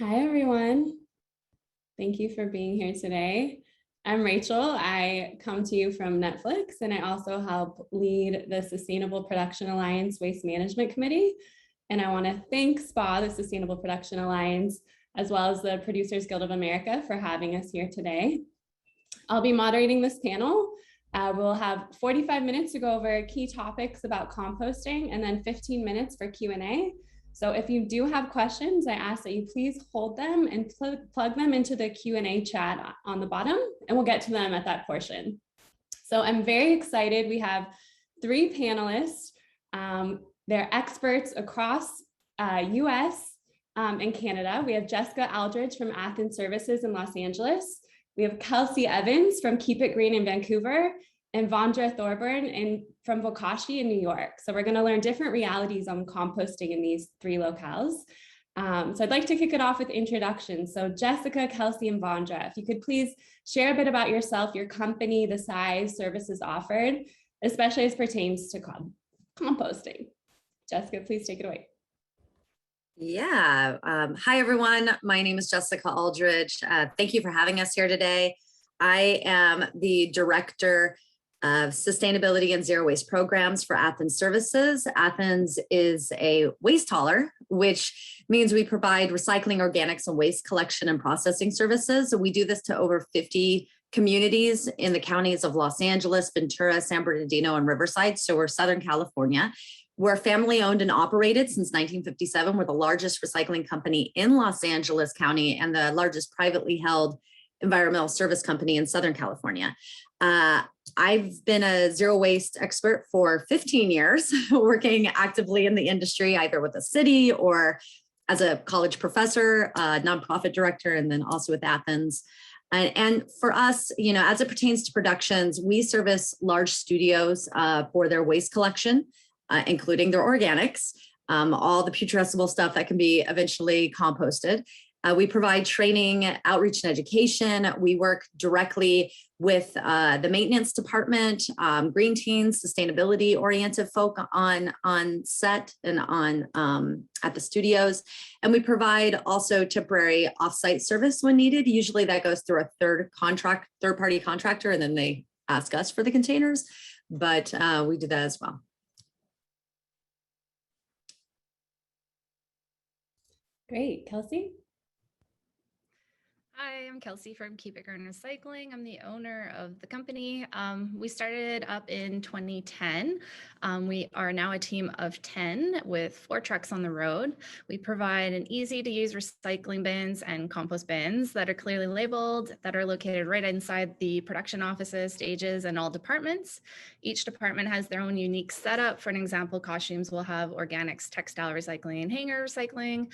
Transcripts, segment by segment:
Hi, everyone. Thank you for being here today. I'm Rachel. I come to you from Netflix, and I also help lead the Sustainable Production Alliance Waste Management Committee. And I want to thank SPA, the Sustainable Production Alliance, as well as the Producers Guild of America for having us here today. I'll be moderating this panel. We'll have 45 minutes to go over key topics about composting and then 15 minutes for Q&A. So if you do have questions, I ask that you please hold them and plug them into the Q&A chat on the bottom, and we'll get to them at that portion. So I'm very excited. We have 3 panelists. They're experts across US and Canada. We have Jessica Aldridge from Athens Services in Los Angeles. We have Kelsey Evans from Keep It Green in Vancouver, and Vandra Thorburn from Vokashi in New York. So we're going to learn different realities on composting in these 3 locales. So I'd like to kick it off with introductions. So Jessica, Kelsey, and Vandra, if you could please share a bit about yourself, your company, the size, services offered, especially as pertains to composting. Jessica, please take it away. Yeah. Hi, everyone. My name is Jessica Aldridge. Thank you for having us here today. I am the Director of Sustainability and Zero Waste Programs for Athens Services. Athens is a waste hauler, which means we provide recycling, organics, and waste collection and processing services. So we do this to over 50 communities in the counties of Los Angeles, Ventura, San Bernardino, and Riverside. So we're Southern California. We're family owned and operated since 1957. We're the largest recycling company in Los Angeles County and the largest privately held environmental service company in Southern California. I've been a zero waste expert for 15 years, working actively in the industry, either with the city or as a college professor, nonprofit director, and then also with Athens. And for us, as it pertains to productions, we service large studios for their waste collection, including their organics, all the putrescible stuff that can be eventually composted. We provide training, outreach, and education. We work directly with the maintenance department, green teams, sustainability-oriented folk on set and on at the studios. And we provide also temporary offsite service when needed. Usually that goes through a third-party contractor, and then they ask us for the containers. But we do that as well. Great. Kelsey? Hi, I'm Kelsey from Keep It Green Recycling. I'm the owner of the company. We started up in 2010. We are now a team of 10 with 4 trucks on the road. We provide an easy to use recycling bins and compost bins that are clearly labeled, that are located right inside the production offices, stages, and all departments. Each department has their own unique setup. For an example, costumes will have organics, textile recycling, hanger recycling.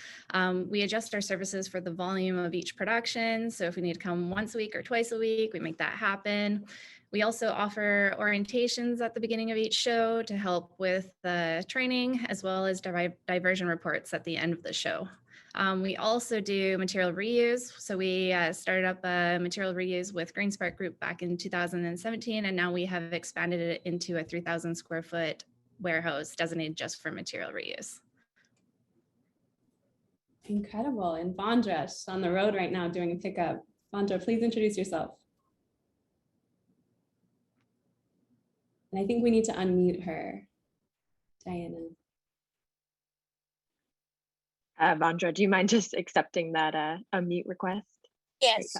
We adjust our services for the volume of each production. So if we need to come once a week or twice a week, we make that happen. We also offer orientations at the beginning of each show to help with the training, as well as diversion reports at the end of the show. We also do material reuse. So we started up a material reuse with Green Spark Group back in 2017, and now we have expanded it into a 3,000 square foot warehouse designated just for material reuse. Incredible. And Vandra, she's on the road right now doing a pickup. Vandra, please introduce yourself. And I think we need to unmute her. Diana. Vandra, do you mind just accepting that unmute request? Yes.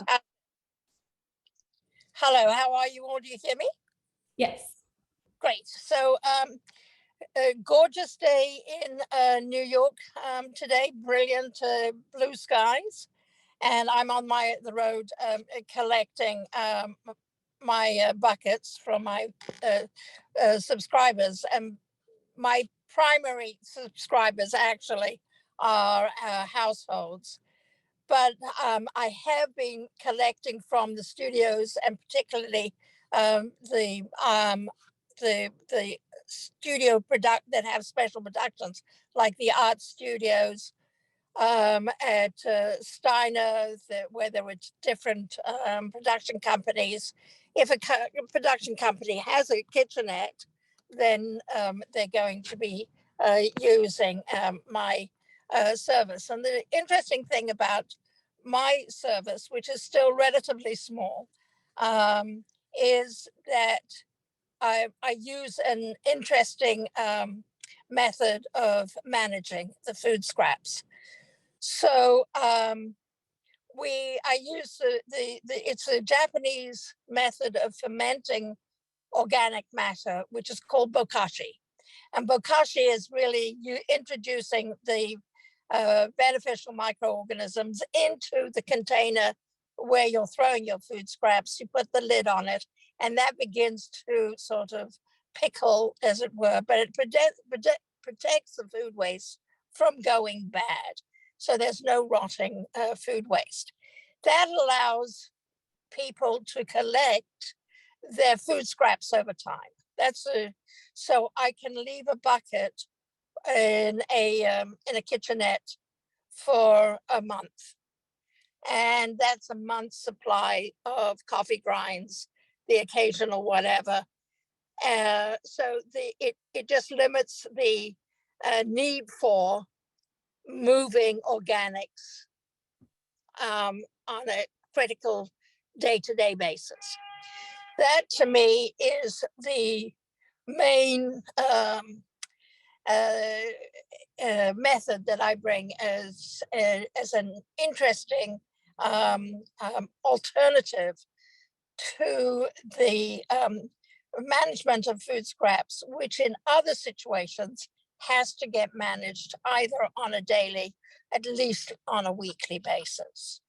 Hello, how are you all? Do you hear me? Yes. Great. So a gorgeous day in New York today, brilliant blue skies, and I'm on the road collecting my buckets from my subscribers, and my primary subscribers actually are households, but I have been collecting from the studios, and particularly the studio that have special productions, like the art studios at Steiner, where there were different production companies. If a production company has a kitchenette, then they're going to be using my service. And the interesting thing about my service, which is still relatively small, is that I use an interesting method of managing the food scraps. So I use it's a Japanese method of fermenting organic matter, which is called Bokashi. And Bokashi is really you introducing the beneficial microorganisms into the container where you're throwing your food scraps. You put the lid on it, and that begins to sort of pickle, as it were, but it protects the food waste from going bad. So there's no rotting food waste. That allows people to collect their food scraps over time. So I can leave a bucket in a kitchenette for a month, and that's a month's supply of coffee grinds, the occasional whatever. So it just limits the need for moving organics on a critical day-to-day basis. That to me is the main method that I bring as an interesting alternative to the management of food scraps, which in other situations has to get managed either on a daily, at least on a weekly basis.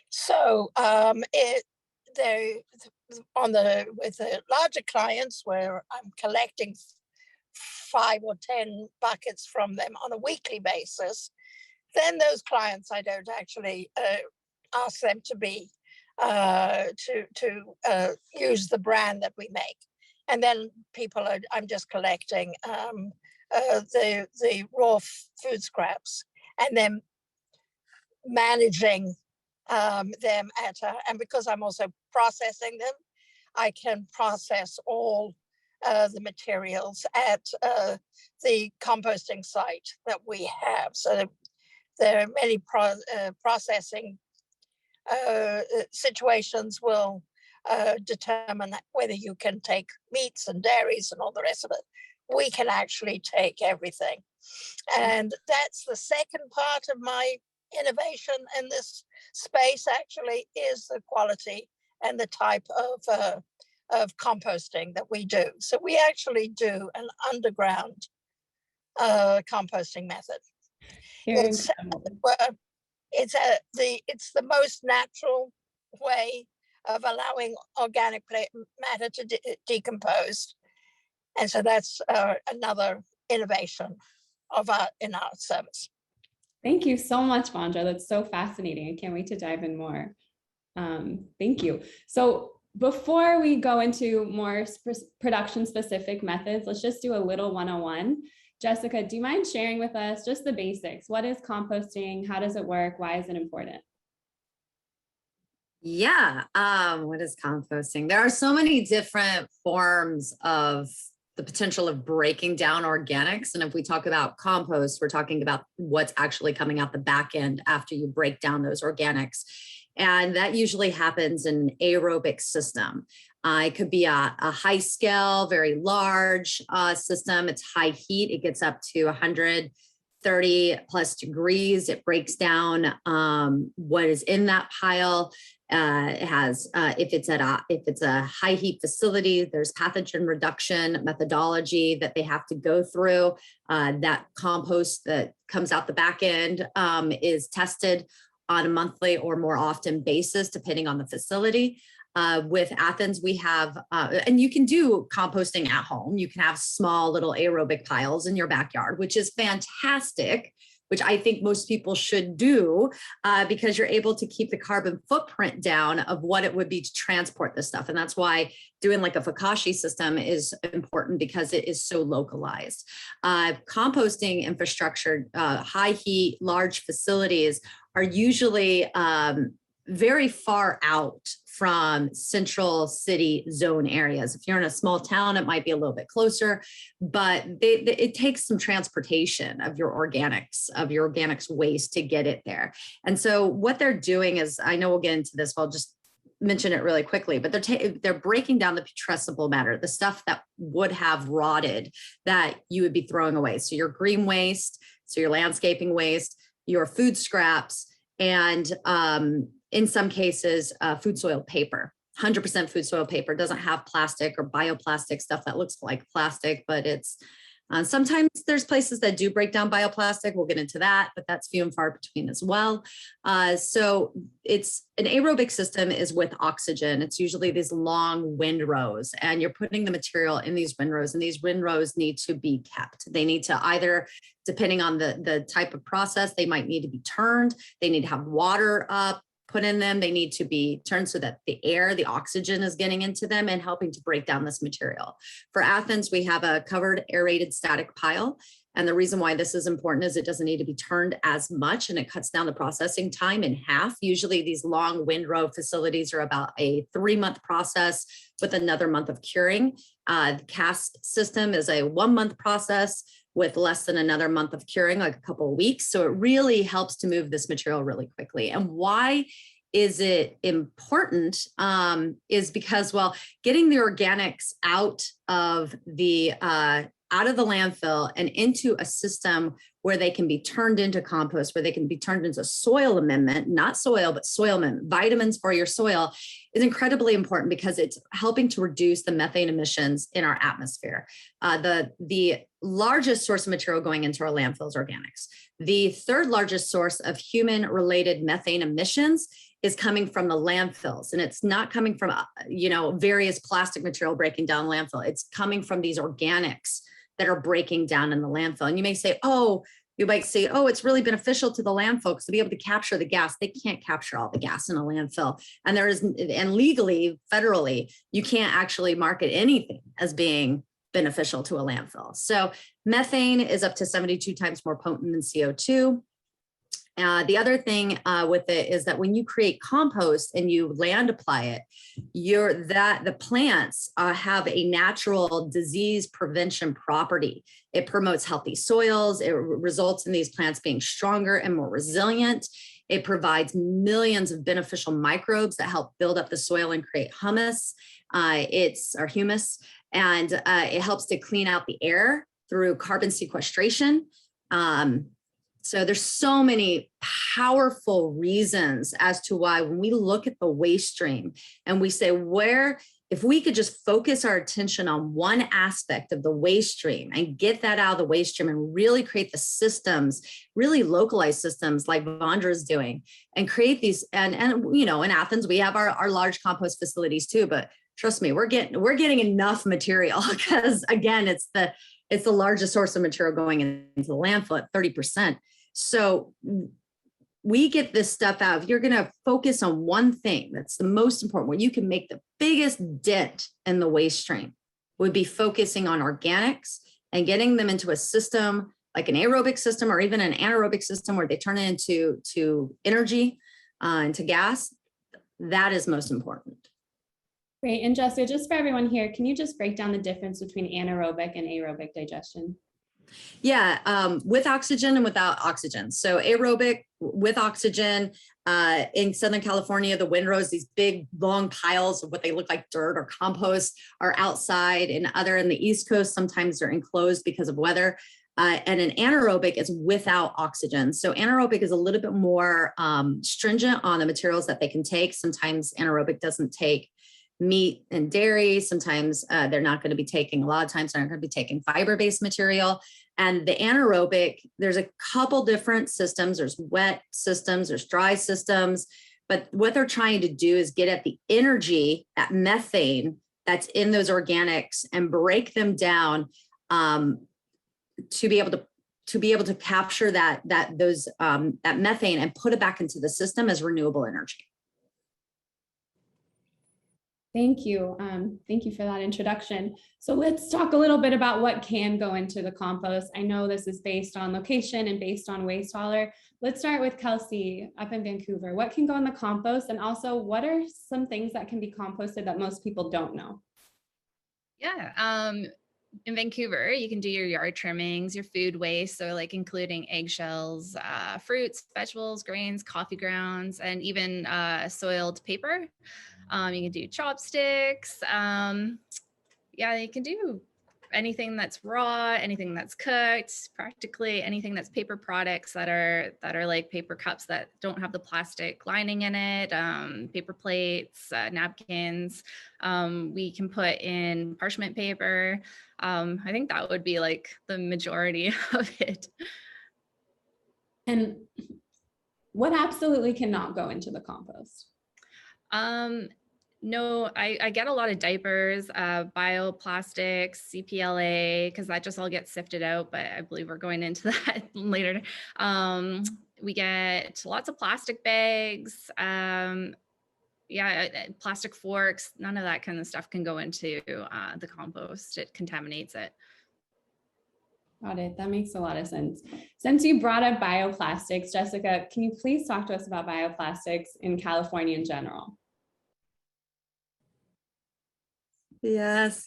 So with the larger clients where I'm collecting 5 or 10 buckets from them on a weekly basis, then those clients I don't actually ask them to be to use the brand that we make. And then I'm just collecting the raw food scraps and then managing them and because I'm also processing them, I can process all the materials at the composting site that we have. So there are many processing situations will determine whether you can take meats and dairies and all the rest of it. We can actually take everything. And that's the second part of my innovation in this space, actually, is the quality and the type of composting that we do. So we actually do an underground composting method. It's the most natural way of allowing organic matter to decompose. And so that's another innovation in our service. Thank you so much, Vandra. That's so fascinating. I can't wait to dive in more. Thank you. So before we go into more production specific methods, let's just do a little 101. Jessica, do you mind sharing with us just the basics? What is composting? How does it work? Why is it important? Yeah, what is composting? There are so many different forms of the potential of breaking down organics. And if we talk about compost, we're talking about what's actually coming out the back end after you break down those organics. And that usually happens in an aerobic system. It could be a high scale, very large system. It's high heat. It gets up to 130 plus degrees. It breaks down what is in that pile. It has, if it's a high heat facility, there's pathogen reduction methodology that they have to go through. That compost that comes out the back end is tested on a monthly or more often basis, depending on the facility. With Athens, we have, and you can do composting at home. You can have small little aerobic piles in your backyard, which is fantastic, which I think most people should do because you're able to keep the carbon footprint down of what it would be to transport this stuff. And that's why doing like a Vokashi system is important because it is so localized. Composting infrastructure, high heat, large facilities are usually very far out from central city zone areas. If you're in a small town, it might be a little bit closer, but it takes some transportation of your organics waste to get it there. And so what they're doing is, I know we'll get into this, I'll just mention it really quickly, but they're breaking down the putrescible matter, the stuff that would have rotted that you would be throwing away. So your green waste, so your landscaping waste, your food scraps, and in some cases, food soil paper. 100% food soil paper doesn't have plastic or bioplastic stuff that looks like plastic, but it's sometimes there's places that do break down bioplastic. We'll get into that, but that's few and far between as well. So it's an aerobic system is with oxygen. It's usually these long windrows, and you're putting the material in these windrows, and these windrows need to be kept. They need to either, depending on the type of process, they might need to be turned. They need to have water put in them. They need to be turned so that the air, the oxygen is getting into them and helping to break down this material. For Athens, we have a covered aerated static pile. And the reason why this is important is it doesn't need to be turned as much, and it cuts down the processing time in half. Usually these long windrow facilities are about a 3-month process with another month of curing. The cast system is a 1-month process with less than another month of curing, like a couple of weeks. So it really helps to move this material really quickly. And why is it important? Is because, well, getting the organics out of the landfill and into a system where they can be turned into compost, where they can be turned into soil amendment, not soil, but soil amendment, vitamins for your soil, is incredibly important because it's helping to reduce the methane emissions in our atmosphere. The largest source of material going into our landfill is organics. The third largest source of human-related methane emissions is coming from the landfills. And it's not coming from, various plastic material breaking down landfill. It's coming from these organics that are breaking down in the landfill. And you might say, it's really beneficial to the landfill to be able to capture the gas. They can't capture all the gas in a landfill. And legally, federally, you can't actually market anything as being beneficial to a landfill. So methane is up to 72 times more potent than CO2. The other thing with it is that when you create compost and you land apply it, the plants have a natural disease prevention property. It promotes healthy soils. It results in these plants being stronger and more resilient. It provides millions of beneficial microbes that help build up the soil and create humus. Humus, and it helps to clean out the air through carbon sequestration. So there's so many powerful reasons as to why when we look at the waste stream and we say, if we could just focus our attention on one aspect of the waste stream and get that out of the waste stream and really create the systems, really localized systems like Vandra is doing, and create these, and in Athens, we have our large compost facilities too, but trust me, we're getting enough material because again, it's the largest source of material going into the landfill at 30%. So we get this stuff out. If you're going to focus on one thing that's the most important, where you can make the biggest dent in the waste stream, would be focusing on organics and getting them into a system like an aerobic system or even an anaerobic system where they turn it into energy, into gas. That is most important. Great. And Jessica, just for everyone here, can you just break down the difference between anaerobic and aerobic digestion? Yeah, with oxygen and without oxygen. So aerobic with oxygen, in Southern California, the windrows, these big long piles of what they look like dirt or compost, are outside, and in the East Coast, sometimes they're enclosed because of weather. And an anaerobic is without oxygen. So anaerobic is a little bit more stringent on the materials that they can take. Sometimes anaerobic doesn't take meat and dairy. Sometimes they're not going to be taking, a lot of times they're not going to be taking fiber-based material. And the anaerobic, there's a couple different systems. There's wet systems, there's dry systems, but what they're trying to do is get at the energy, at methane that's in those organics and break them down to be able to capture that methane and put it back into the system as renewable energy. Thank you. Thank you for that introduction. So let's talk a little bit about what can go into the compost. I know this is based on location and based on waste hauler. Let's start with Kelsey up in Vancouver. What can go in the compost? And also, what are some things that can be composted that most people don't know? Yeah. In Vancouver, you can do your yard trimmings, your food waste, so like including eggshells, fruits, vegetables, grains, coffee grounds, and even soiled paper. You can do chopsticks. Yeah, you can do anything that's raw, anything that's cooked, practically anything that's paper products that are like paper cups that don't have the plastic lining in it, paper plates, napkins. We can put in parchment paper. I think that would be like the majority of it. And what absolutely cannot go into the compost? No, I get a lot of diapers, bioplastics, CPLA, because that just all gets sifted out, but I believe we're going into that later. We get lots of plastic bags, plastic forks, none of that kind of stuff can go into the compost. It contaminates it. Got it. That makes a lot of sense. Since you brought up bioplastics, Jessica, can you please talk to us about bioplastics in California in general? Yes.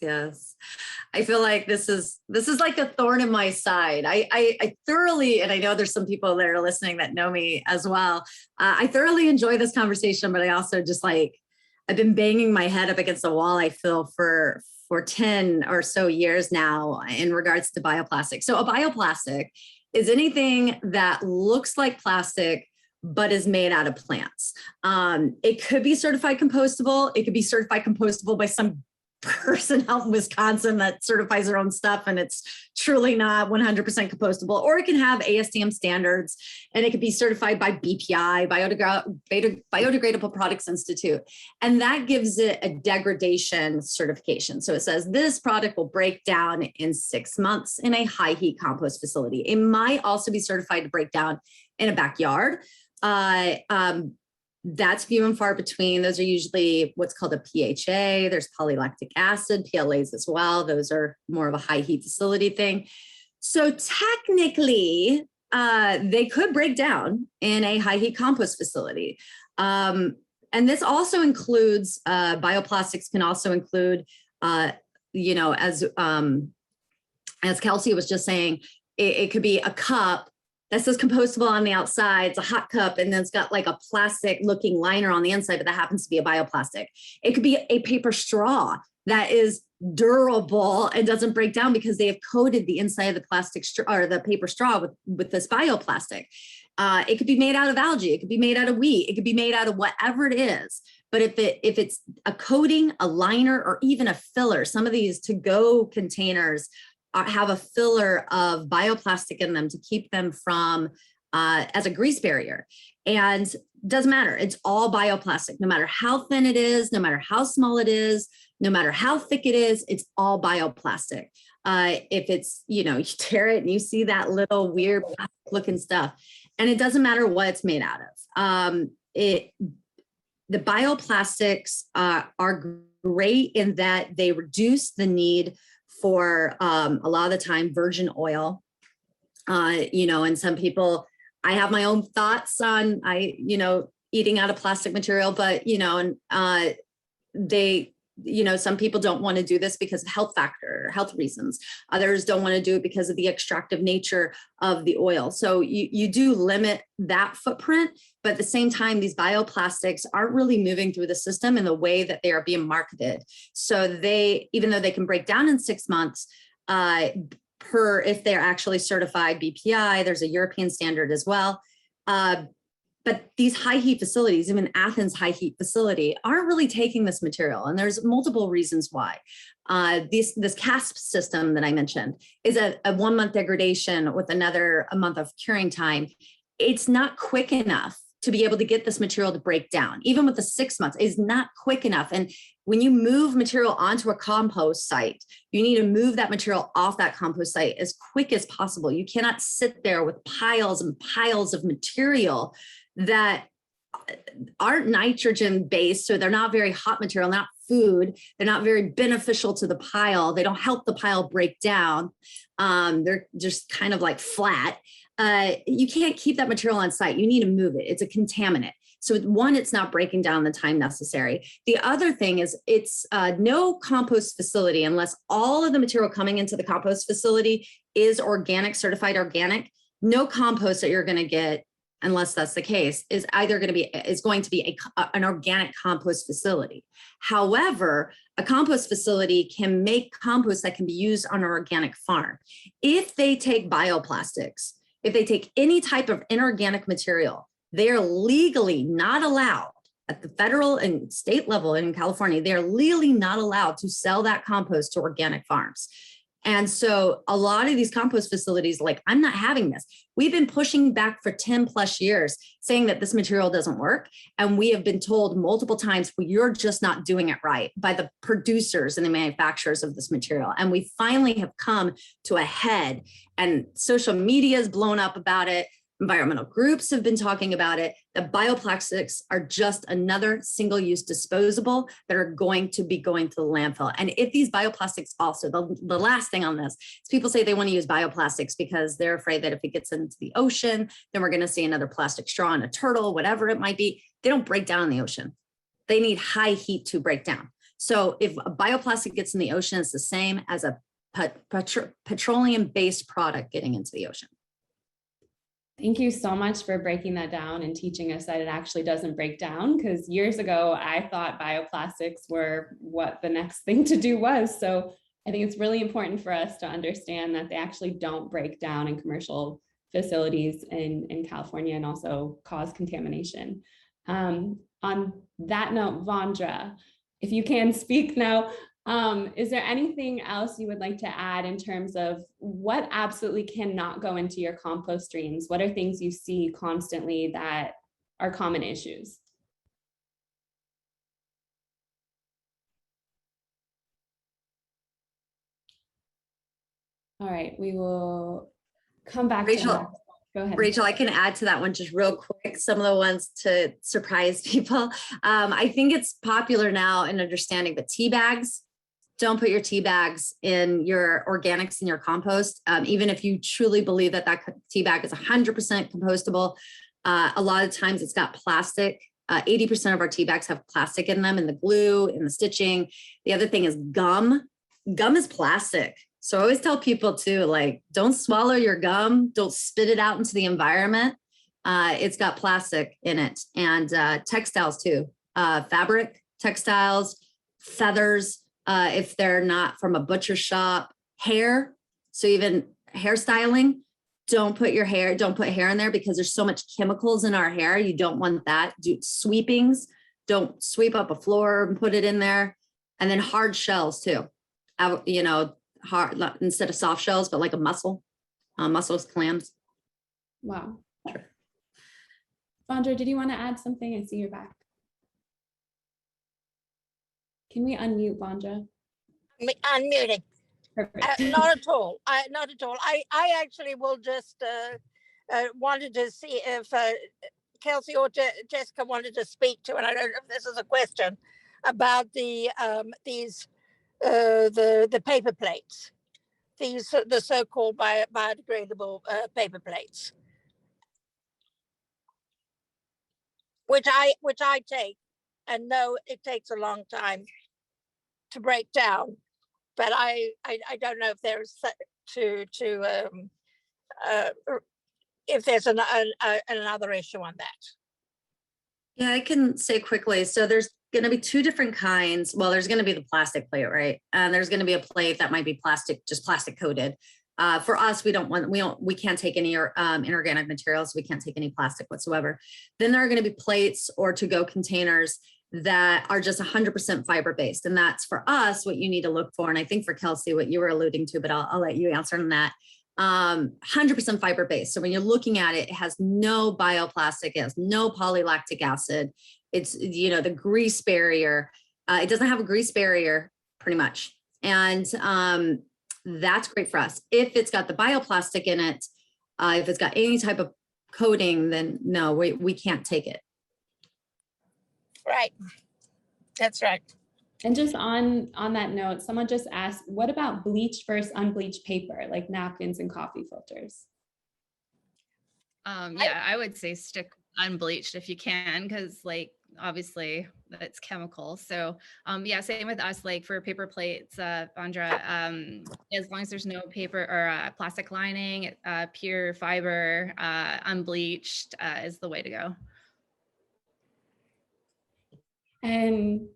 I feel like this is like a thorn in my side. I thoroughly, and I know there's some people that are listening that know me as well. I thoroughly enjoy this conversation, but I also just like, I've been banging my head up against the wall, I feel, for 10 or so years now in regards to bioplastics. So a bioplastic is anything that looks like plastic, but is made out of plants. It could be certified compostable. It could be certified compostable by some person out in Wisconsin that certifies their own stuff and it's truly not 100% compostable, or it can have ASTM standards and it could be certified by BPI, Biodegradable Products Institute. And that gives it a degradation certification. So it says this product will break down in 6 months in a high heat compost facility. It might also be certified to break down in a backyard. That's few and far between. Those are usually what's called a PHA. There's polylactic acid, PLAs as well. Those are more of a high heat facility thing. So technically, they could break down in a high heat compost facility. And this also includes, bioplastics can also include, as Kelsey was just saying, it could be a cup that says compostable on the outside. It's a hot cup, and then it's got like a plastic looking liner on the inside, but that happens to be a bioplastic. It could be a paper straw that is durable and doesn't break down because they have coated the inside of the plastic straw or the paper straw with this bioplastic. It could be made out of algae. It could be made out of wheat. It could be made out of whatever it is. But if it's a coating, a liner, or even a filler, some of these to-go containers have a filler of bioplastic in them to keep them from as a grease barrier. And doesn't matter. It's all bioplastic, no matter how thin it is, no matter how small it is, no matter how thick it is, it's all bioplastic. If it's, you tear it and you see that little weird looking stuff, and it doesn't matter what it's made out of. The bioplastics are great in that they reduce the need for a lot of the time virgin oil, and some people, I have my own thoughts on, eating out of plastic material, but, some people don't want to do this because of health reasons. Others don't want to do it because of the extractive nature of the oil. So you do limit that footprint, but at the same time, these bioplastics aren't really moving through the system in the way that they are being marketed. So even though they can break down in 6 months, if they're actually certified BPI, there's a European standard as well. But these high heat facilities, even Athens high heat facility, aren't really taking this material. And there's multiple reasons why. This CASP system that I mentioned is a 1 month degradation with a month of curing time. It's not quick enough to be able to get this material to break down. Even with the 6 months, it's not quick enough. And when you move material onto a compost site, you need to move that material off that compost site as quick as possible. You cannot sit there with piles and piles of material that aren't nitrogen based, so they're not very hot material, not food. They're not very beneficial to the pile. They don't help the pile break down. They're just kind of like flat. You can't keep that material on site. You need to move it. It's a contaminant. So one, it's not breaking down the time necessary. The other thing is it's no compost facility, unless all of the material coming into the compost facility is organic, certified organic. No compost that you're going to get, unless that's the case, is going to be an organic compost facility. However, a compost facility can make compost that can be used on an organic farm. If they take bioplastics, if they take any type of inorganic material, they are legally not allowed at the federal and state level in California. They are legally not allowed to sell that compost to organic farms. And so a lot of these compost facilities, like, I'm not having this. We've been pushing back for 10 plus years saying that this material doesn't work. And we have been told multiple times, well, you're just not doing it right, by the producers and the manufacturers of this material. And we finally have come to a head, and social media has blown up about it. Environmental groups have been talking about it, that bioplastics are just another single-use disposable that are going to be going to the landfill. And if these bioplastics also, the last thing on this is people say they want to use bioplastics because they're afraid that if it gets into the ocean, then we're going to see another plastic straw in a turtle, whatever it might be. They don't break down in the ocean. They need high heat to break down. So if a bioplastic gets in the ocean, it's the same as a petroleum-based product getting into the ocean. Thank you so much for breaking that down and teaching us that it actually doesn't break down, because years ago, I thought bioplastics were what the next thing to do was. So I think it's really important for us to understand that they actually don't break down in commercial facilities in California and also cause contamination. On that note, Vandra, if you can speak now, is there anything else you would like to add in terms of what absolutely cannot go into your compost streams? What are things you see constantly that are common issues? All right, we will come back Rachel, to that. Go ahead. Rachel, I can add to that one just real quick. Some of the ones to surprise people. I think it's popular now in understanding that tea bags. Don't put your tea bags in your organics in your compost. Even if you truly believe that that tea bag is 100% compostable, a lot of times it's got plastic. 80% of our tea bags have plastic in them, in the glue, in the stitching. The other thing is gum. Gum is plastic. So I always tell people too, like, don't swallow your gum. Don't spit it out into the environment. It's got plastic in it. And textiles too, fabric, textiles, feathers, if they're not from a butcher shop, hair. So even hairstyling, don't put hair in there because there's so much chemicals in our hair. You don't want that. Do sweepings. Don't sweep up a floor and put it in there. And then hard shells too. Hard, instead of soft shells, but like a mussel, mussels, clams. Wow. Sure. Vandra, did you want to add something? I see your back. Can we unmute Vandra? Unmuting. Perfect. Not at all. Not at all. I actually will just wanted to see if Kelsey or Jessica wanted to speak to, and I don't know if this is a question about the paper plates, the so-called biodegradable paper plates, which I take and know it takes a long time to break down, but I don't know if there's if there's another issue on that. Yeah, I can say quickly. So there's going to be two different kinds. Well, there's going to be the plastic plate, right? And there's going to be a plate that might be plastic, just plastic coated. For us, we can't take any inorganic materials. We can't take any plastic whatsoever. Then there are going to be plates or to-go containers that are just 100% fiber-based. And that's for us what you need to look for. And I think for Kelsey, what you were alluding to, but I'll let you answer on that. 100% fiber-based. So when you're looking at it, it has no bioplastic, it has no polylactic acid. It's, the grease barrier. It doesn't have a grease barrier pretty much. And that's great for us. If it's got the bioplastic in it, if it's got any type of coating, then no, we can't take it. Right. That's right. And just on that note, someone just asked, what about bleached versus unbleached paper, like napkins and coffee filters? Yeah, I would say stick unbleached if you can, because like obviously it's chemical. So yeah, same with us, like for paper plates, Vandra, as long as there's no paper or plastic lining, pure fiber, unbleached is the way to go. And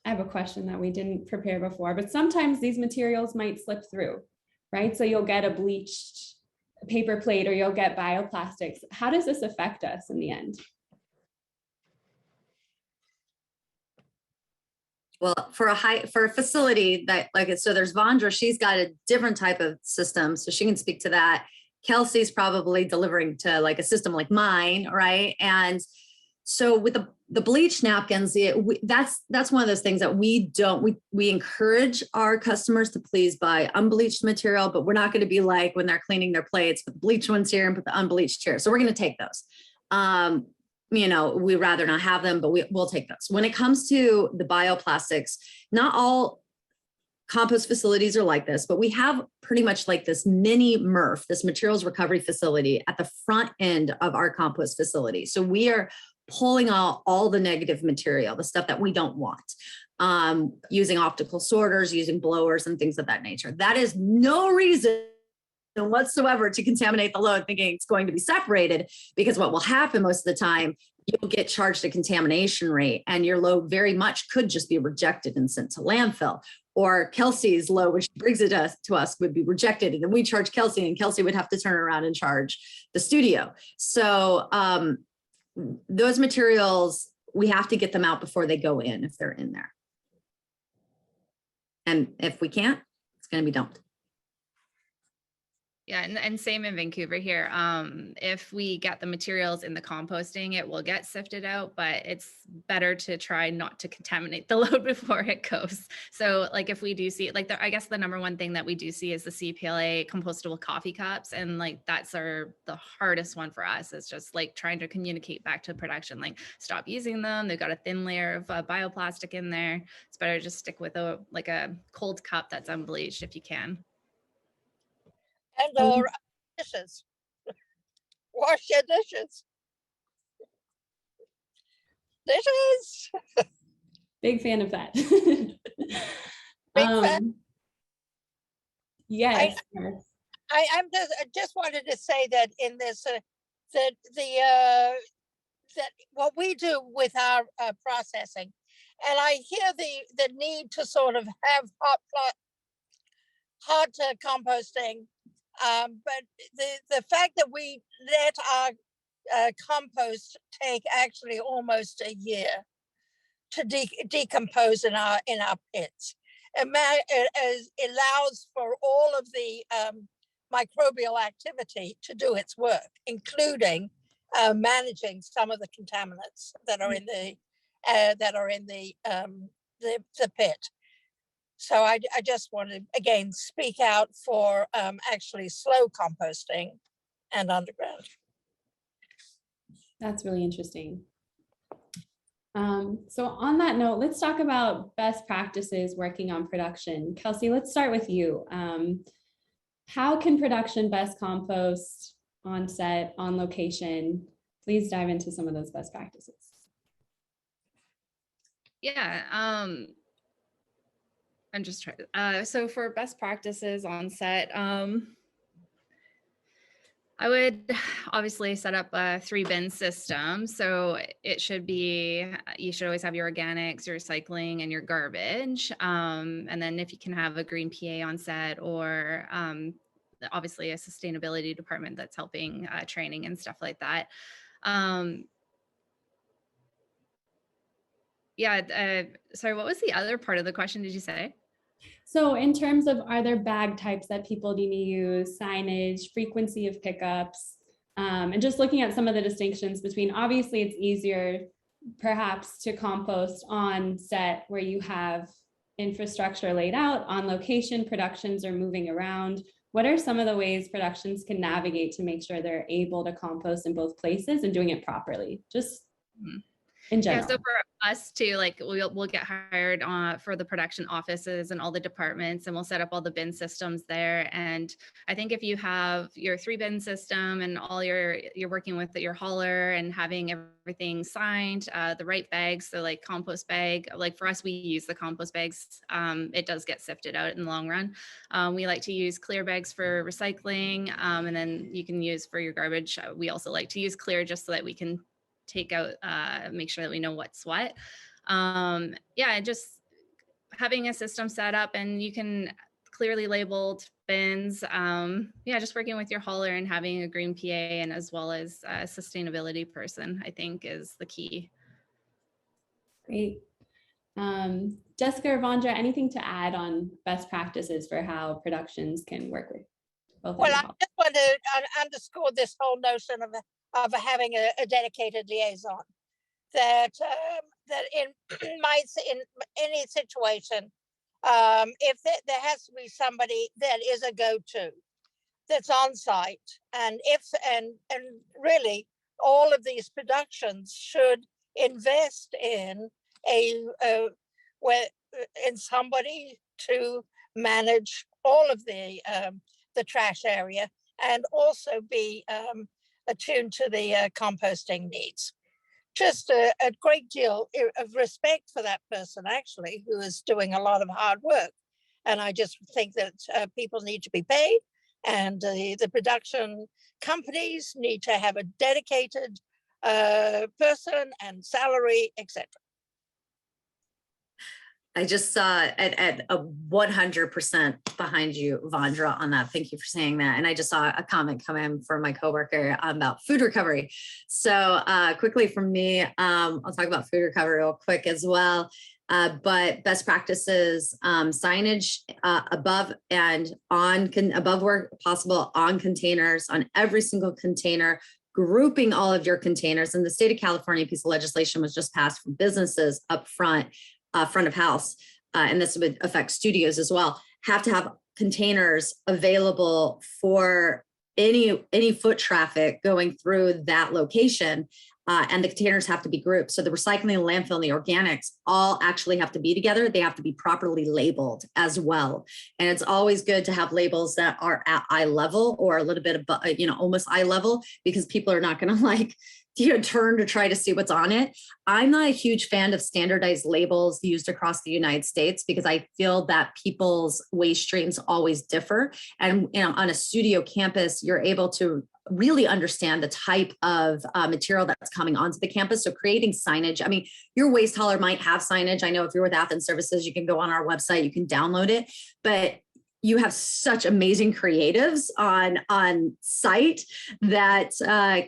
I have a question that we didn't prepare before, but sometimes these materials might slip through, right? So you'll get a bleached paper plate or you'll get bioplastics. How does this affect us in the end? Well, for a facility that so there's Vandra, she's got a different type of system, so she can speak to that. Kelsey's probably delivering to like a system like mine, right? And so with the bleach napkins, that's one of those things that we encourage our customers to please buy unbleached material, but we're not going to be like when they're cleaning their plates, put the bleached ones here and put the unbleached here. So we're going to take those. We'd rather not have them, but we'll take those. When it comes to the bioplastics, not all compost facilities are like this, but we have pretty much like this mini MRF, this materials recovery facility at the front end of our compost facility. So we are pulling out all the negative material, the stuff that we don't want, using optical sorters, using blowers and things of that nature. That is no reason whatsoever to contaminate the load thinking it's going to be separated, because what will happen most of the time, you'll get charged a contamination rate and your load very much could just be rejected and sent to landfill. Or Kelsey's load, which brings it to us, would be rejected, and then we charge Kelsey, and Kelsey would have to turn around and charge the studio. So those materials, we have to get them out before they go in if they're in there. And if we can't, it's going to be dumped. Yeah, and same in Vancouver here. If we get the materials in the composting, it will get sifted out, but it's better to try not to contaminate the load before it goes. So like if we do see, like I guess the number one thing that we do see is the CPLA compostable coffee cups. And like that's the hardest one for us. It's just like trying to communicate back to production, like stop using them. They've got a thin layer of bioplastic in there. It's better to just stick with a cold cup that's unbleached if you can. And or dishes. Wash your dishes. Dishes. Big fan of that. Big fan. Yes. I just wanted to say that in this that what we do with our processing, and I hear the need to sort of have hot composting. But the fact that we let our compost take actually almost a year to decompose in our pits, it allows for all of the microbial activity to do its work, including managing some of the contaminants that are in the pit. So I just want to, again, speak out for actually slow composting and underground. That's really interesting. So on that note, let's talk about best practices working on production. Kelsey, let's start with you. How can production best compost on set, on location? Please dive into some of those best practices. Yeah. I'm just trying. So for best practices on set, I would obviously set up a 3-bin system. So it should be, you should always have your organics, your recycling, and your garbage. And then if you can have a green PA on set, or obviously a sustainability department that's helping training and stuff like that. Sorry, what was the other part of the question, did you say? So in terms of, are there bag types that people need to use, signage, frequency of pickups, and just looking at some of the distinctions between, obviously it's easier perhaps to compost on set where you have infrastructure laid out. On location, productions are moving around. What are some of the ways productions can navigate to make sure they're able to compost in both places and doing it properly? Just in Yeah, general? so for us too, like we'll get hired for the production offices and all the departments, and we'll set up all the bin systems there. And I think if you have your 3-bin system and all you're working with your hauler and having everything signed, the right bags, so like compost bag, like for us, we use the compost bags. It does get sifted out in the long run. We like to use clear bags for recycling, and then you can use for your garbage. We also like to use clear just so that we can take out, make sure that we know what's what. Yeah, just having a system set up and you can clearly labeled bins. Yeah, just working with your hauler and having a green PA and as well as a sustainability person, I think is the key. Great. Jessica or Vandra, anything to add on best practices for how productions can work with both of Well, you I all? just want to underscore this whole notion of having a dedicated liaison. That that in any situation, if there has to be somebody that is a go-to, that's on site, and really all of these productions should invest in in somebody to manage all of the trash area and also be attuned to the composting needs. Just a great deal of respect for that person, actually, who is doing a lot of hard work. And I just think that people need to be paid, and the production companies need to have a dedicated person and salary, etc. I just saw at a 100% behind you, Vandra, on that. Thank you for saying that. And I just saw a comment come in from my coworker about food recovery. So quickly from me, I'll talk about food recovery real quick as well. But best practices, signage above and on, above where possible, on containers, on every single container, grouping all of your containers. And the state of California piece of legislation was just passed for businesses up front. Front of house, and this would affect studios as well, have to have containers available for any foot traffic going through that location, and the containers have to be grouped. So the recycling, the landfill, and the organics all actually have to be together. They have to be properly labeled as well. And it's always good to have labels that are at eye level or a little bit above, almost eye level, because people are not going to turn to try to see what's on it. I'm not a huge fan of standardized labels used across the United States because I feel that people's waste streams always differ. And on a studio campus, you're able to really understand the type of material that's coming onto the campus. So creating signage, I mean, your waste hauler might have signage. I know if you're with Athens Services, you can go on our website, you can download it, but you have such amazing creatives on site that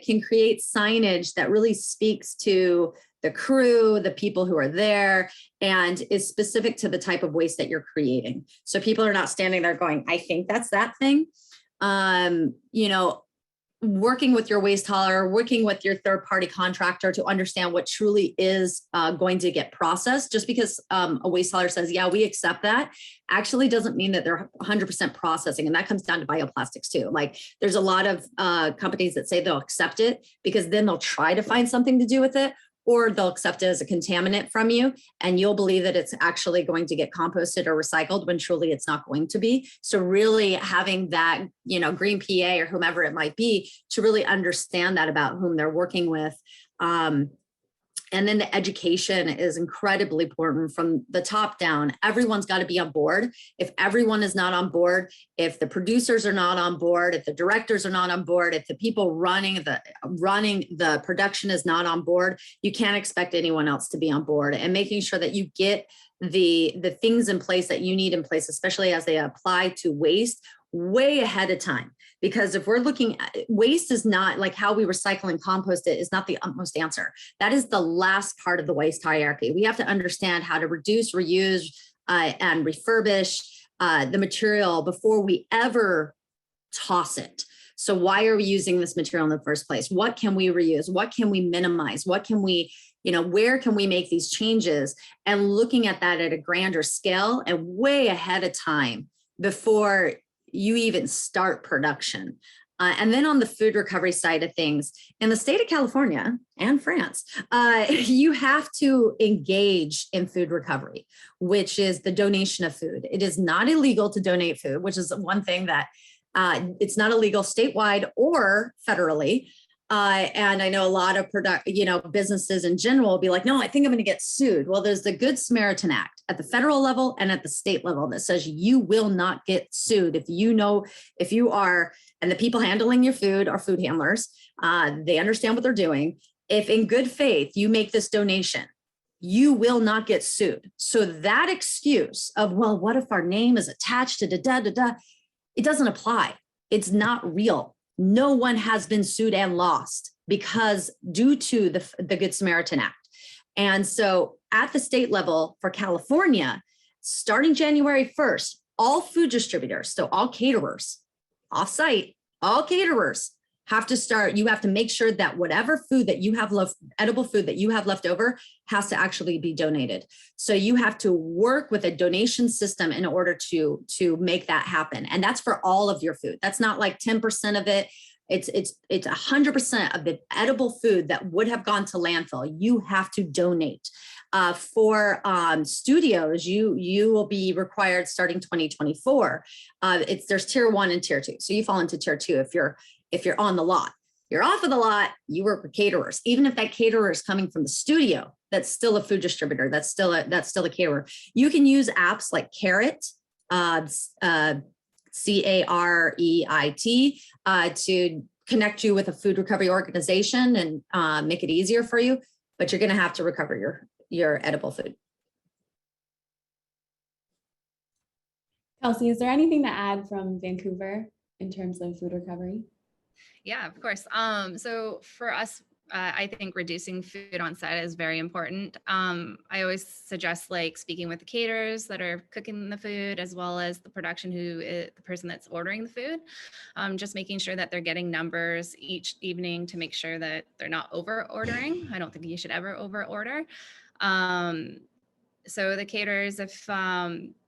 can create signage that really speaks to the crew, the people who are there, and is specific to the type of waste that you're creating. So people are not standing there going, I think that's that thing. Working with your waste hauler, working with your third-party contractor to understand what truly is going to get processed. Just because a waste hauler says, yeah, we accept that, actually doesn't mean that they're 100% processing. And that comes down to bioplastics too. Like there's a lot of companies that say they'll accept it because then they'll try to find something to do with it, or they'll accept it as a contaminant from you, and you'll believe that it's actually going to get composted or recycled when truly it's not going to be. So really having that, green PA or whomever it might be, to really understand that about whom they're working with. And then the education is incredibly important from the top down. Everyone's got to be on board. If everyone is not on board, if the producers are not on board, if the directors are not on board, if the people running the production is not on board, you can't expect anyone else to be on board. And making sure that you get the things in place that you need in place, especially as they apply to waste, way ahead of time. Because if we're looking at waste, is not like how we recycle and compost it is not the utmost answer. That is the last part of the waste hierarchy. We have to understand how to reduce, reuse, and refurbish the material before we ever toss it. So why are we using this material in the first place? What can we reuse? What can we minimize? What can we, where can we make these changes? And looking at that at a grander scale and way ahead of time before you even start production. And then on the food recovery side of things, in the state of California and France, you have to engage in food recovery, which is the donation of food. It is not illegal to donate food, which is one thing that it's not illegal statewide or federally. And I know a lot of businesses in general will be like, no, I think I'm going to get sued. Well, there's the Good Samaritan Act at the federal level and at the state level that says you will not get sued if you are, and the people handling your food are food handlers. They understand what they're doing. If in good faith you make this donation, you will not get sued. So that excuse of, well, what if our name is attached to it doesn't apply. It's not real. No one has been sued and lost because due to the Good Samaritan Act. And so at the state level for California, starting January 1st, all food distributors, so all caterers, off-site, all caterers have to start, you have to make sure that whatever food that you have left, edible food that you have left over has to actually be donated. So you have to work with a donation system in order to make that happen. And that's for all of your food. That's not like 10% of it. It's 100% of the edible food that would have gone to landfill. You have to donate. For studios, you will be required starting 2024. There's tier 1 and tier 2. So you fall into tier 2 if you're on the lot. You're off of the lot, you work with caterers. Even if that caterer is coming from the studio, that's still a food distributor. That's still a caterer. You can use apps like Carrot, CAREIT, to connect you with a food recovery organization and make it easier for you. But you're going to have to recover your edible food. Kelsey, is there anything to add from Vancouver in terms of food recovery? Yeah, of course. So for us, I think reducing food on site is very important. I always suggest speaking with the caterers that are cooking the food, as well as the production the person that's ordering the food, just making sure that they're getting numbers each evening to make sure that they're not over ordering. I don't think you should ever over order. So the caterers, if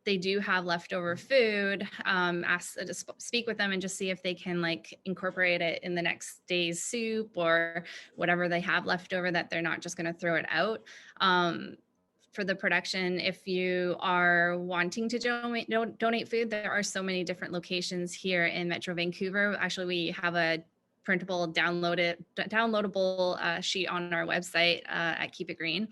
they do have leftover food, ask to speak with them and just see if they can incorporate it in the next day's soup or whatever they have left over, that they're not just going to throw it out. For the production, if you are wanting to donate food, there are so many different locations here in Metro Vancouver. Actually, we have a printable downloadable sheet on our website at Keep It Green.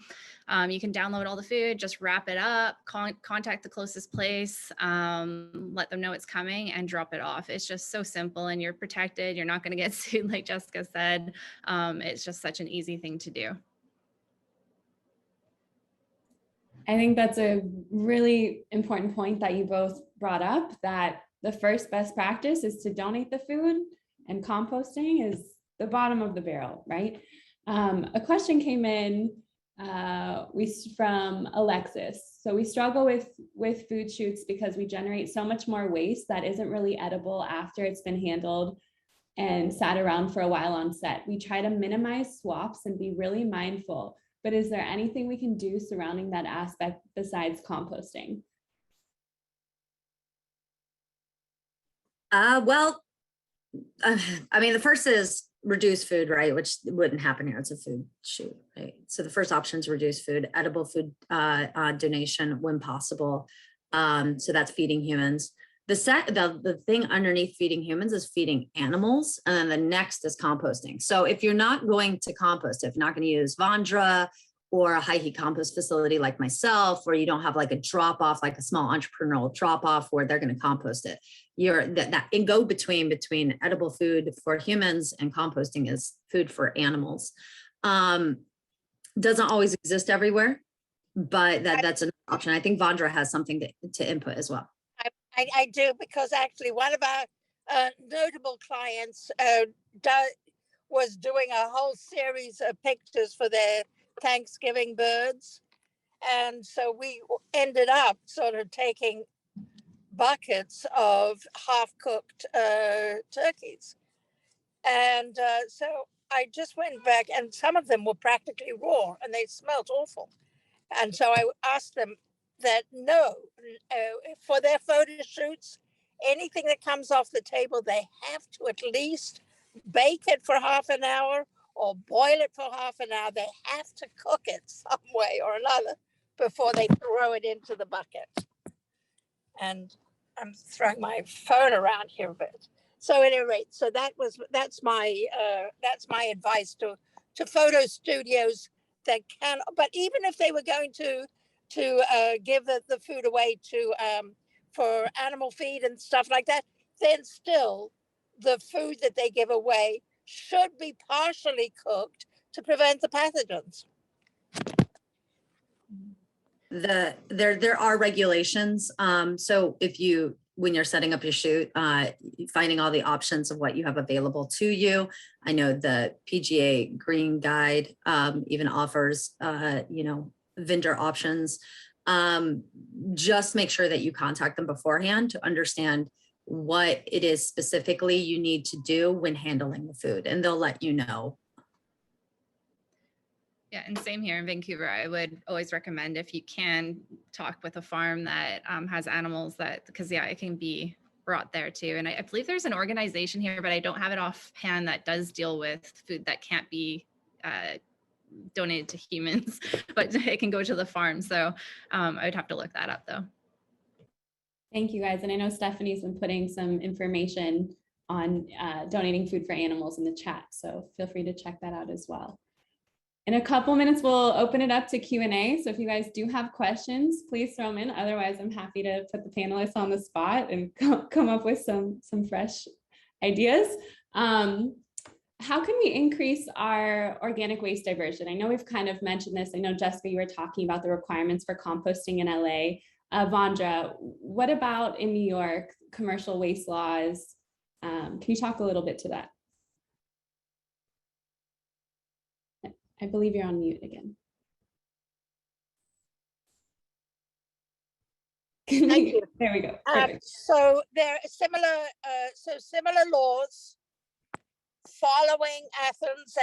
You can download all the food, just wrap it up, contact the closest place, let them know it's coming, and drop it off. It's just so simple, and you're protected. You're not going to get sued, like Jessica said. It's just such an easy thing to do. I think that's a really important point that you both brought up, that the first best practice is to donate the food, and composting is the bottom of the barrel, right? A question came in from Alexis. So we struggle with food shoots because we generate so much more waste that isn't really edible after it's been handled and sat around for a while on set. We try to minimize swaps and be really mindful, but is there anything we can do surrounding that aspect besides composting? The first is reduce food, right? Which wouldn't happen here. It's a food shoot, right? So the first option is reduce food, edible food donation when possible. So that's feeding humans. The thing underneath feeding humans is feeding animals. And then the next is composting. So if you're not going to compost, if you're not going to use Vandra or a high heat compost facility like myself, or you don't have a drop off, like a small entrepreneurial drop off where they're going to compost it, that in go between edible food for humans and composting is food for animals. Doesn't always exist everywhere, but that's an option. I think Vandra has something to input as well. I do, because actually one of our notable clients was doing a whole series of pictures for their Thanksgiving birds. And so we ended up sort of taking buckets of half-cooked turkeys. And so I just went back, and some of them were practically raw and they smelled awful. And so I asked them that no, for their photo shoots, anything that comes off the table, they have to at least bake it for half an hour or boil it for half an hour. They have to cook it some way or another before they throw it into the bucket. And I'm throwing my phone around here a bit. So at any rate, so that's my advice to photo studios that can. But even if they were going to give the food away to for animal feed and stuff like that, then still the food that they give away should be partially cooked to prevent the pathogens. There are regulations. So when you're setting up your shoot, finding all the options of what you have available to you. I know the PGA Green Guide even offers, vendor options. Just make sure that you contact them beforehand to understand what it is specifically you need to do when handling the food, and they'll let you know. Yeah, and same here in Vancouver. I would always recommend, if you can, talk with a farm that has animals, because it can be brought there too. And I believe there's an organization here, but I don't have it offhand, that does deal with food that can't be donated to humans, but it can go to the farm. So I would have to look that up though. Thank you guys. And I know Stephanie's been putting some information on donating food for animals in the chat. So feel free to check that out as well. In a couple minutes, we'll open it up to Q&A. So if you guys do have questions, please throw them in. Otherwise, I'm happy to put the panelists on the spot and come up with some fresh ideas. How can we increase our organic waste diversion? I know we've kind of mentioned this. I know, Jessica, you were talking about the requirements for composting in LA. Vandra, what about in New York, commercial waste laws? Can you talk a little bit to that? I believe you're on mute again. Thank you. There we go. So there are similar laws following Athens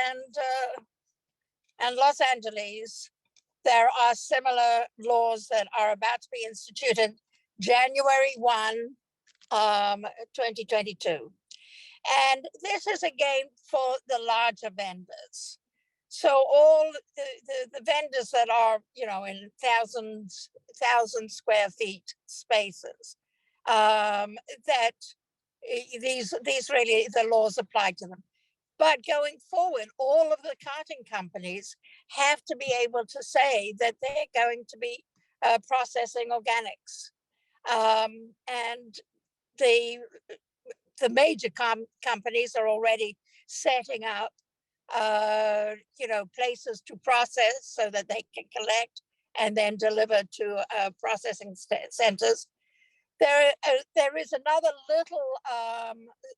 and Los Angeles. There are similar laws that are about to be instituted January 1, 2022. And this is again for the larger vendors. So all the vendors that are, in thousand square feet spaces, that these really, the laws apply to them. But going forward, all of the carting companies have to be able to say that they're going to be processing organics. And the major companies are already setting up places to process so that they can collect and then deliver to processing centers. There is another little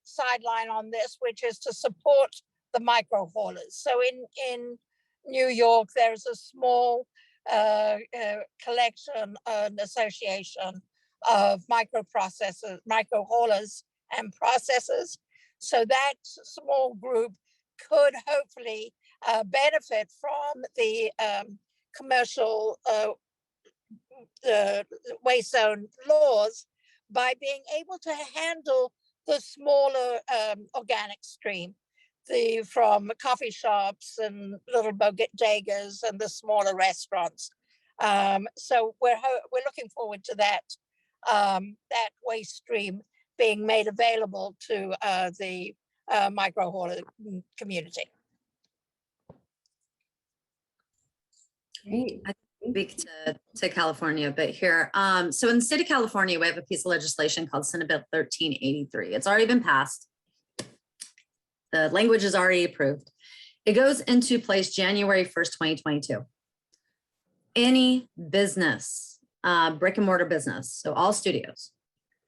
sideline on this, which is to support the micro haulers. So in New York, there's a small collection, an association of micro haulers and processors. So that small group could hopefully benefit from the commercial waste zone laws by being able to handle the smaller organic stream, from coffee shops and little bodegas and the smaller restaurants. So we're looking forward to that waste stream being made available to the micro hauler community. Great. I speak to California, but here, so in the state of California, we have a piece of legislation called Senate Bill 1383. It's already been passed. The language is already approved. It goes into place January 1st, 2022. Any business, brick and mortar business, so all studios,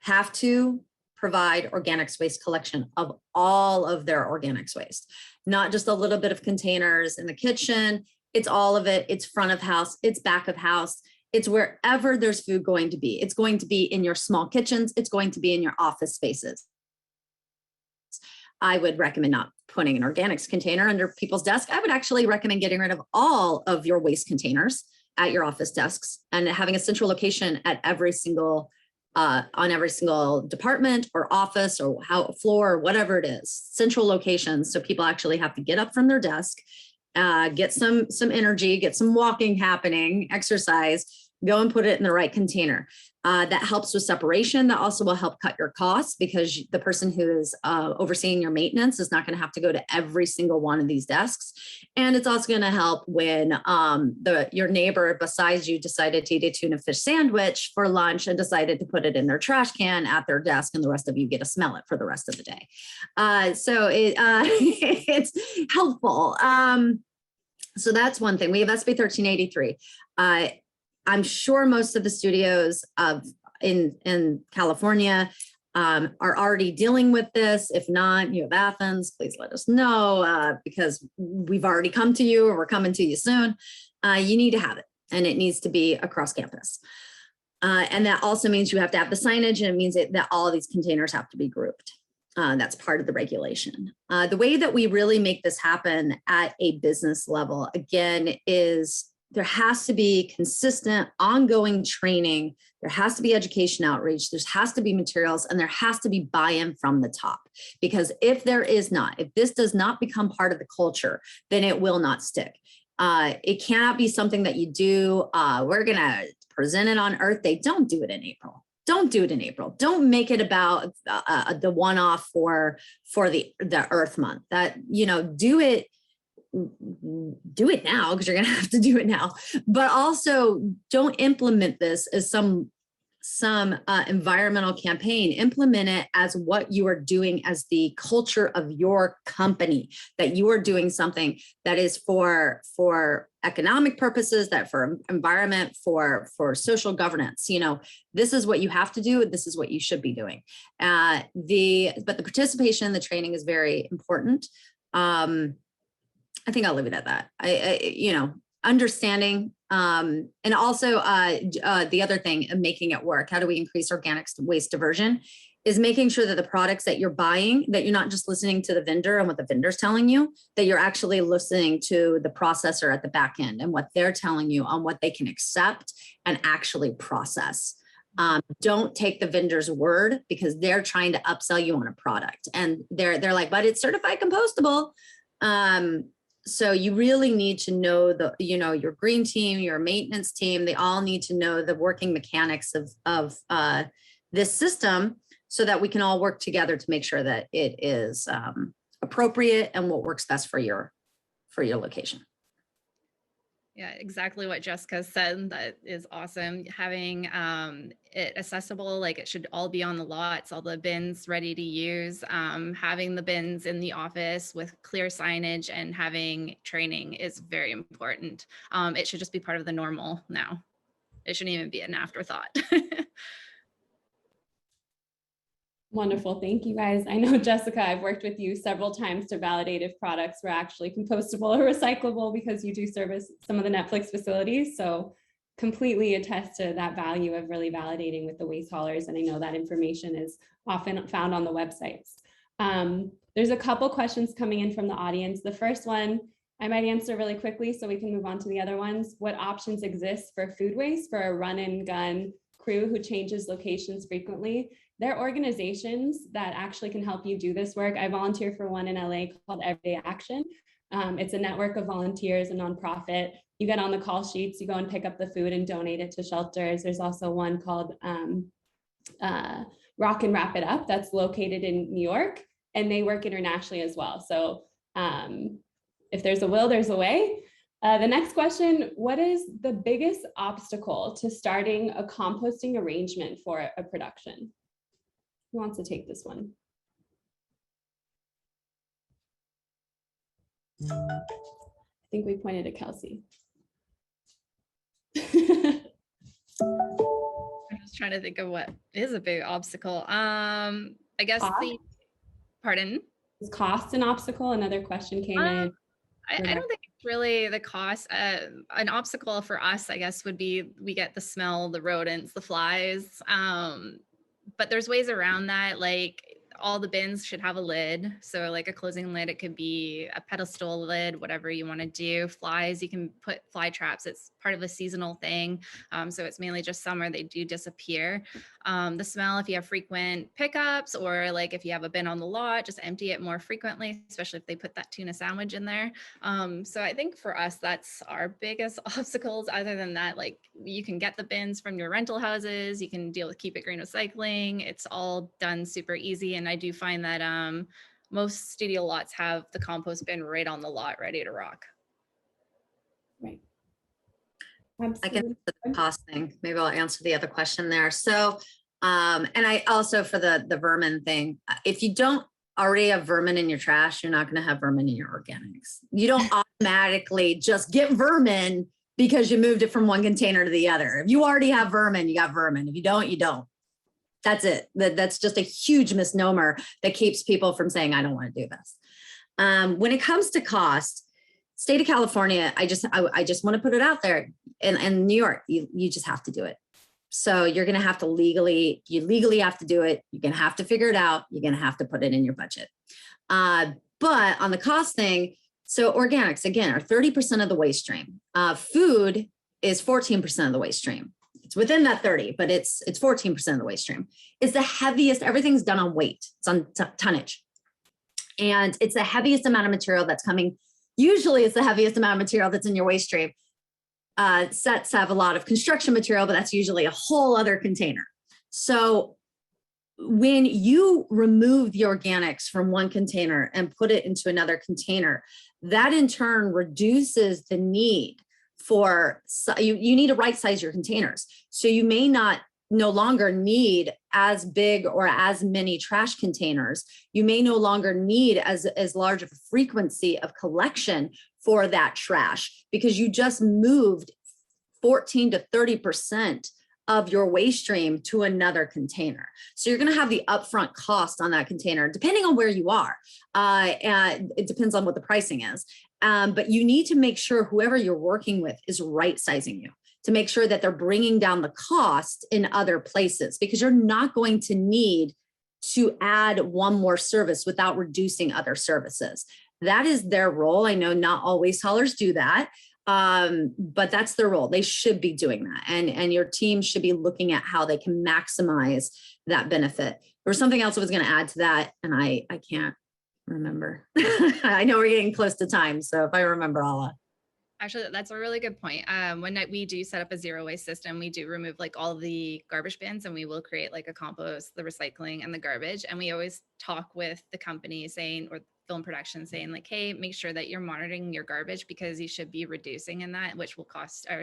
have to provide organics waste collection of all of their organics waste, not just a little bit of containers in the kitchen. It's all of it. It's front of house. It's back of house. It's wherever there's food going to be. It's going to be in your small kitchens. It's going to be in your office spaces. I would recommend not putting an organics container under people's desk. I would actually recommend getting rid of all of your waste containers at your office desks and having a central location at every single on every single department or office or floor or whatever it is, central locations. So people actually have to get up from their desk, get some energy, get some walking happening, exercise, go and put it in the right container. That helps with separation. That also will help cut your costs because the person who is overseeing your maintenance is not going to have to go to every single one of these desks. And it's also going to help when your neighbor besides you decided to eat a tuna fish sandwich for lunch and decided to put it in their trash can at their desk, and the rest of you get to smell it for the rest of the day. So it's helpful. So that's one thing. We have SB 1383. I'm sure most of the studios in California are already dealing with this. If not, you have Athens, please let us know because we've already come to you or we're coming to you soon. You need to have it, and it needs to be across campus. And that also means you have to have the signage, and it means that all of these containers have to be grouped. That's part of the regulation. The way that we really make this happen at a business level, again, is there has to be consistent, ongoing training. There has to be education outreach. There has to be materials, and there has to be buy-in from the top. Because if this does not become part of the culture, then it will not stick. It cannot be something that you do. We're going to present it on Earth Day. Don't do it in April. Don't do it in April. Don't make it about the one-off for the Earth Month. Do it now because you're going to have to do it now, but also don't implement this as some environmental campaign. Implement it as what you are doing as the culture of your company, that you are doing something that is for economic purposes, that for environment, for social governance. This is what you have to do. This is what you should be doing. But the participation in the training is very important. I think I'll leave it at that. Understanding, and also the other thing of making it work. How do we increase organic waste diversion? Is making sure that the products that you're buying, that you're not just listening to the vendor and what the vendor's telling you, that you're actually listening to the processor at the back end and what they're telling you on what they can accept and actually process. Don't take the vendor's word because they're trying to upsell you on a product, and they're like, but it's certified compostable. So you really need to know your green team, your maintenance team, they all need to know the working mechanics of this system so that we can all work together to make sure that it is appropriate and what works best for your location. Yeah, exactly what Jessica said. That is awesome. Having it accessible, like it should all be on the lots, all the bins ready to use, having the bins in the office with clear signage and having training is very important. It should just be part of the normal now. It shouldn't even be an afterthought. Wonderful. Thank you, guys. I know, Jessica, I've worked with you several times to validate if products were actually compostable or recyclable because you do service some of the Netflix facilities. So completely attest to that value of really validating with the waste haulers. And I know that information is often found on the websites. There's a couple questions coming in from the audience. The first one, I might answer really quickly so we can move on to the other ones. What options exist for food waste for a run and gun crew who changes locations frequently? There are organizations that actually can help you do this work. I volunteer for one in LA called Everyday Action. It's a network of volunteers, a nonprofit. You get on the call sheets, you go and pick up the food and donate it to shelters. There's also one called Rock and Wrap It Up that's located in New York, and they work internationally as well. So if there's a will, there's a way. The next question, what is the biggest obstacle to starting a composting arrangement for a production? Who wants to take this one? I think we pointed at Kelsey. I'm just trying to think of what is a big obstacle. I guess pardon? Is cost an obstacle? Another question came in. I don't think it's really the cost. An obstacle for us, I guess, would be we get the smell, the rodents, the flies. But there's ways around that. Like all the bins should have a lid. So like a closing lid, it could be a pedestal lid, whatever you want to do. Flies, you can put fly traps. It's part of a seasonal thing. So it's mainly just summer, they do disappear. The smell, if you have frequent pickups, or like if you have a bin on the lot, just empty it more frequently, especially if they put that tuna sandwich in there. So I think for us, that's our biggest obstacles. Other than that, like you can get the bins from your rental houses, you can deal with Keep It Green recycling. It's all done super easy. And I do find that most studio lots have the compost bin right on the lot, ready to rock. Right. I can Absolutely. answer the cost thing. Maybe I'll answer the other question there. So, and I also for the vermin thing, if you don't already have vermin in your trash, you're not going to have vermin in your organics. You don't automatically just get vermin because you moved it from one container to the other. If you already have vermin, you got vermin. If you don't, you don't. That's it. That's just a huge misnomer that keeps people from saying, I don't want to do this. When it comes to cost, state of California, I just want to put it out there. And New York, you just have to do it. So you're going to have to legally have to do it. You're going to have to figure it out. You're going to have to put it in your budget. But on the cost thing, so organics, again, are 30% of the waste stream. Food is 14% of the waste stream. It's within that 30, but it's 14% of the waste stream. It's the heaviest, everything's done on weight. It's on tonnage. And it's the heaviest amount of material that's coming. Usually it's the heaviest amount of material that's in your waste stream. Sets have a lot of construction material, but that's usually a whole other container. So when you remove the organics from one container and put it into another container, that in turn reduces the need for, you need to right size your containers. So you may no longer need as big or as many trash containers. You may no longer need as large of a frequency of collection for that trash because you just moved 14 to 30% of your waste stream to another container. So you're going to have the upfront cost on that container, depending on where you are. And it depends on what the pricing is. But you need to make sure whoever you're working with is right sizing you to make sure that they're bringing down the cost in other places, because you're not going to need to add one more service without reducing other services. That is their role. I know not all waste haulers do that, but that's their role. They should be doing that. And your team should be looking at how they can maximize that benefit. There was something else I was going to add to that, and I can't remember. I know we're getting close to time, so if I remember, I'll Actually, that's a really good point. When we do set up a zero waste system, we do remove like all the garbage bins, and we will create like a compost, the recycling, and the garbage. And we always talk with the company saying, or film production saying like, hey, make sure that you're monitoring your garbage because you should be reducing in that, which will cost or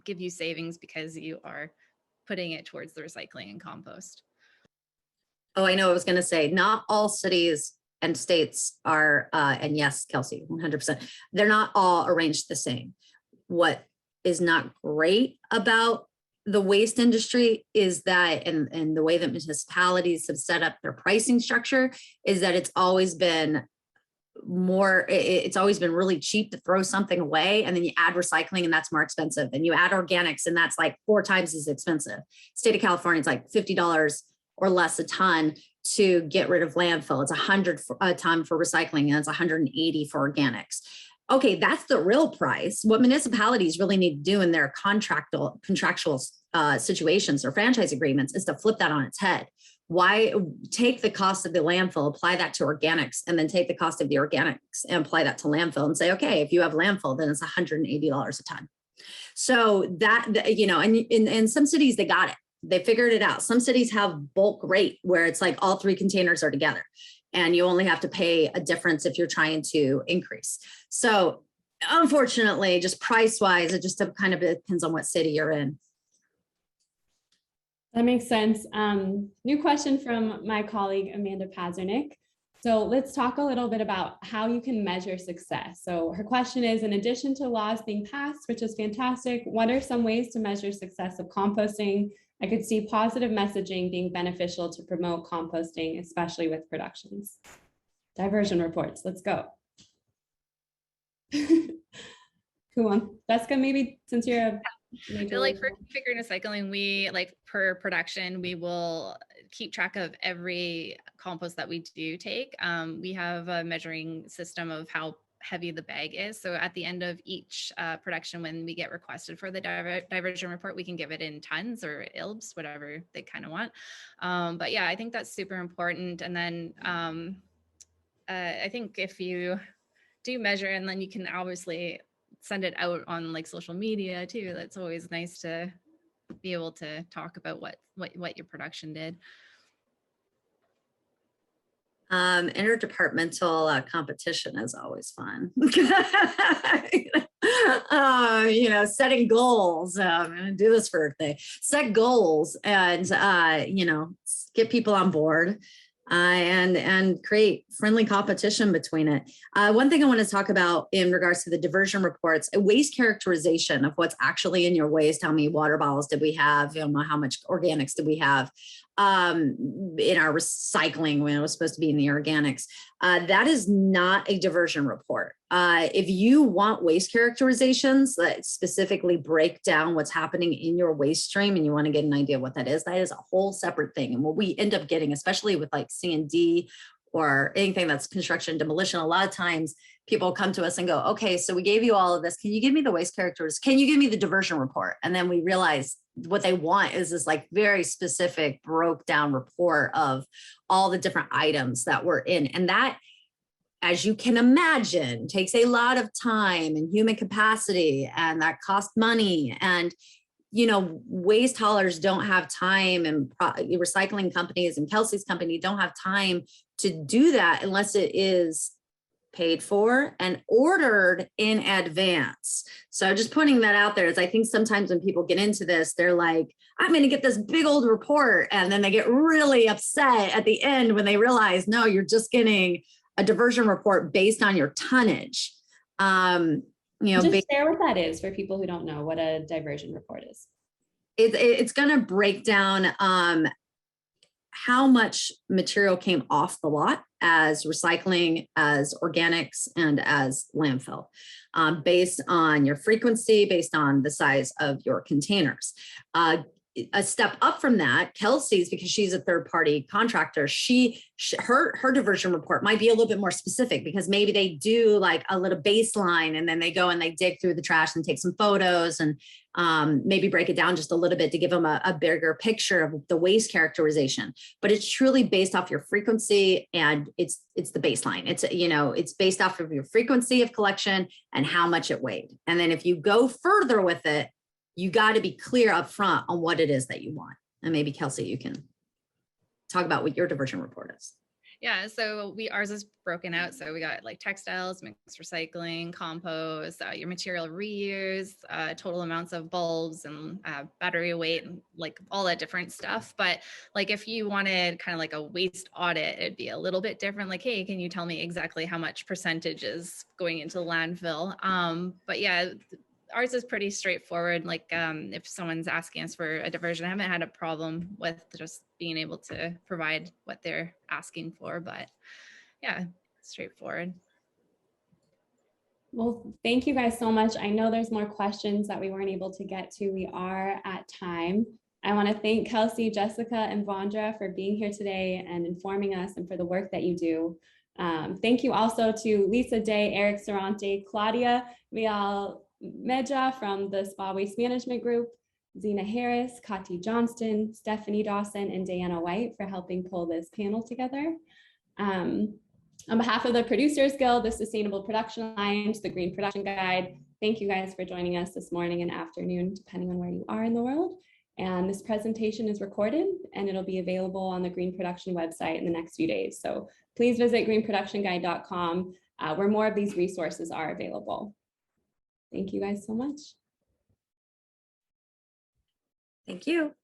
give you savings because you are putting it towards the recycling and compost. Oh, I know. I was going to say, not all cities and states are, and yes, Kelsey, 100%, they're not all arranged the same. What is not great about the waste industry is that, and the way that municipalities have set up their pricing structure is that it's always been really cheap to throw something away, and then you add recycling and that's more expensive, and you add organics and that's like 4 times as expensive. State of California, it's like $50 or less a ton to get rid of landfill. It's $100 a ton for recycling, and it's $180 for organics. Okay, that's the real price. What municipalities really need to do in their contractual situations or franchise agreements is to flip that on its head. Why take the cost of the landfill, apply that to organics, and then take the cost of the organics and apply that to landfill and say, okay, if you have landfill, then it's $180 a ton. So that, and in some cities, they got it. They figured it out. Some cities have bulk rate where it's like all 3 containers are together and you only have to pay a difference if you're trying to increase. So unfortunately, just price wise, it just kind of depends on what city you're in. That makes sense. New question from my colleague, Amanda Pazernick. So let's talk a little bit about how you can measure success. So her question is, in addition to laws being passed, which is fantastic, what are some ways to measure success of composting? I could see positive messaging being beneficial to promote composting, especially with productions. Diversion reports, let's go. Who wants? Jessica, maybe since you're a I feel like for Keep It Green recycling, we like per production, we will keep track of every compost that we do take. We have a measuring system of how heavy the bag is. So at the end of each production, when we get requested for the diversion report, we can give it in tons or ILBs, whatever they kind of want. But yeah, I think that's super important. And then I think if you do measure, and then you can obviously send it out on like social media too. That's always nice to be able to talk about what your production did. Interdepartmental competition is always fun. Setting goals. I'm going to do this for Earth Day. Set goals and, get people on board. And create friendly competition between it. One thing I want to talk about in regards to the diversion reports, a waste characterization of what's actually in your waste. How many water bottles did we have? How much organics did we have in our recycling when it was supposed to be in the organics? That is not a diversion report. If you want waste characterizations that specifically break down what's happening in your waste stream and you want to get an idea of what that is a whole separate thing. And what we end up getting, especially with like C&D or anything that's construction demolition, a lot of times people come to us and go, okay, so we gave you all of this. Can you give me the waste characteristics? Can you give me the diversion report? And then we realize what they want is this like very specific broke down report of all the different items that were in. And that, as you can imagine, takes a lot of time and human capacity, and that costs money. And, waste haulers don't have time, and recycling companies and Kelsey's company don't have time to do that unless it is paid for and ordered in advance. So just putting that out there is, I think sometimes when people get into this, they're like, I'm going to get this big old report. And then they get really upset at the end when they realize, no, you're just getting a diversion report based on your tonnage. Just share what that is for people who don't know what a diversion report is. It's going to break down how much material came off the lot as recycling, as organics, and as landfill, based on your frequency, based on the size of your containers. A step up from that, Kelsey's, because she's a third-party contractor, her diversion report might be a little bit more specific, because maybe they do like a little baseline and then they go and they dig through the trash and take some photos and maybe break it down just a little bit to give them a bigger picture of the waste characterization. But it's truly based off your frequency, and it's the baseline. It's based off of your frequency of collection and how much it weighed. And then if you go further with it, you got to be clear up front on what it is that you want. And maybe Kelsey, you can talk about what your diversion report is. Yeah, so ours is broken out. So we got like textiles, mixed recycling, compost, your material reuse, total amounts of bulbs and battery weight, and like all that different stuff. But like if you wanted kind of like a waste audit, it'd be a little bit different. Like, hey, can you tell me exactly how much percentage is going into the landfill? But yeah, ours is pretty straightforward. Like if someone's asking us for a diversion, I haven't had a problem with just being able to provide what they're asking for, but yeah, straightforward. Well, thank you guys so much. I know there's more questions that we weren't able to get to. We are at time. I want to thank Kelsey, Jessica, and Vandra for being here today and informing us, and for the work that you do. Thank you also to Lisa Day, Eric Sarante, Claudia Vial Medja from the Spa Waste Management Group, Zena Harris, Kati Johnston, Stephanie Dawson, and Diana White for helping pull this panel together. On behalf of the Producers Guild, the Sustainable Production Alliance, the Green Production Guide, thank you guys for joining us this morning and afternoon, depending on where you are in the world. And this presentation is recorded and it'll be available on the Green Production website in the next few days. So please visit greenproductionguide.com where more of these resources are available. Thank you guys so much. Thank you.